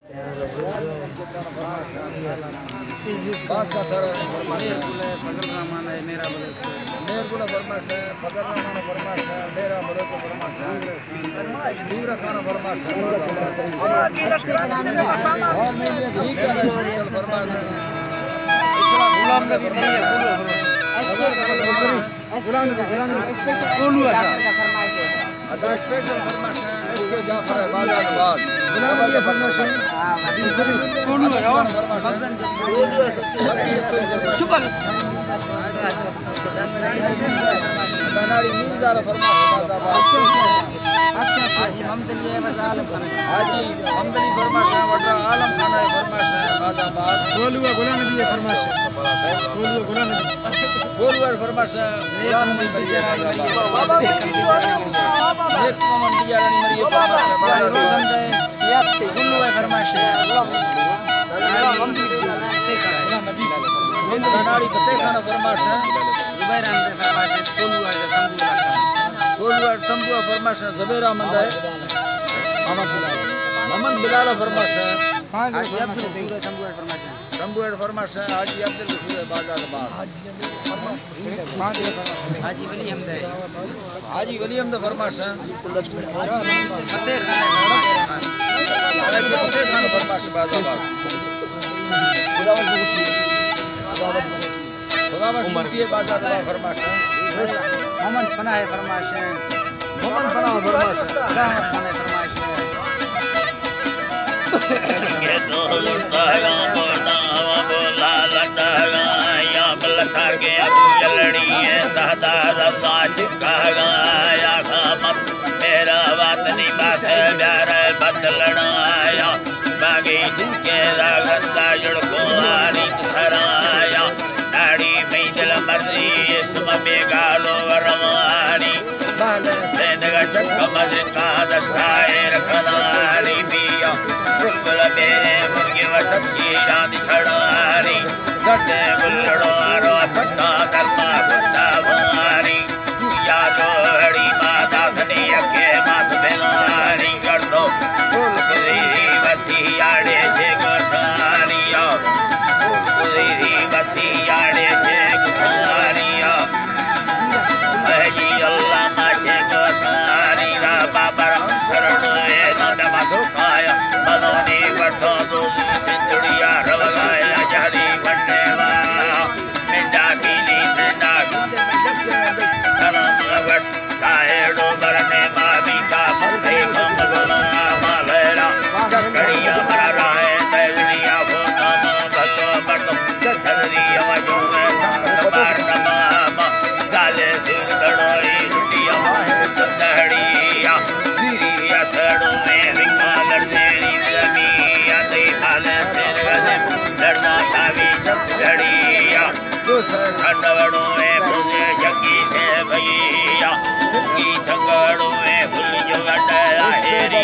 باس کا سر میر بولے فضل رحمان ہے میرا بولے میر بولے فرماش ہے فضل رحمان فرماش ہے میرا بولے تو فرماش ہے دیورا خان فرماش ہے اور میں یہ فرماش ہے غلام نبی غلام کولو اچھا اسپیشل فرماش ہے اس کے جعفر آباد آباد غلام نبی فرماش ہے کولو ہے اور شکر بناڑی نیزار فرماش آباد حاجی محمدلی عالم خان حاجی محمدلی فرماش ہے وڈا عالم خان ہے فرماش ہے آباد کولو غلام نبی فرماش ہے کولو غلام نبی کولو فرماش ہے غلام نبی بابا ایک مومن دیا رانی مری فرماش ہے بڑا روزن دے یاد کولو فرماش ہے بناڑی پتے خان فرماش ہے زبیر احمد فرماش ہے کولو تمبو فرماش ہے زبیر احمد ہے محمد بلال فرماش ہے حاجی عبد الغفور تمبو فرماش ہے تمبو فرماش ہے حاجی عبد الغفور بازار آباد حاجی ولی احمد ہے حاجی ولی احمد فرماش ہے فتح خان فرماش بازار آباد خداوند مکی بازار آباد فرماش ہے محمد فنا ہے فرماش ہے محمد فنا فرماش ہے رحمت خان فرماش ہے یہ تو لڑکایا مولا بولا لٹایا یا بلتا کے ابو لڑی ہے سہدار اللہ چکایا یا خامت میرا وطنی بات پیار بدلڑایا باگی جھکے راگستا جڑکو آری سرایا ناڑی میں دل مرضی اسم بیگالو ورماری بال سیدگا چک مزکا دستائے رکھناری بیا بلبل میرے مرگی وسط کی راندی چھڑاری سٹے گلڑو آرو پھٹا درما پھٹا بھاری یا جوڑی ماتا دھنی اکے مات بیناری کر دو پھول کدیری بسی آڑے چھے گساریا پھول کدیری بسی آڑے چھے گساریا جی اللہ ماچے گساری را بابر ہم سرڑوئے نڈم دھوکایا مدونی بڑھو دل سندڑیا رولایا جہری بڑھنے والا منڈا کیلی سنڈا کرم لگٹ سائیڈو برنے مابی کا پھرے کم گلو مالیرا چکڑیا مرا رائے تیلیا بھوتا بھتو بڑھو جسدریا وجوہ سنگت بار نماما گالے سر دڑوئی رٹیا سندڑیا زیریا سڑو میں رکھا لڑزیری زمیا دیکھالے سر غزم لڑنا تاوی چپ گڑیا دوسر کھنڈوڑو میں بھوزے جگی سے بھئیا کی تھنگڑو میں بھول جو گھٹیا ہیری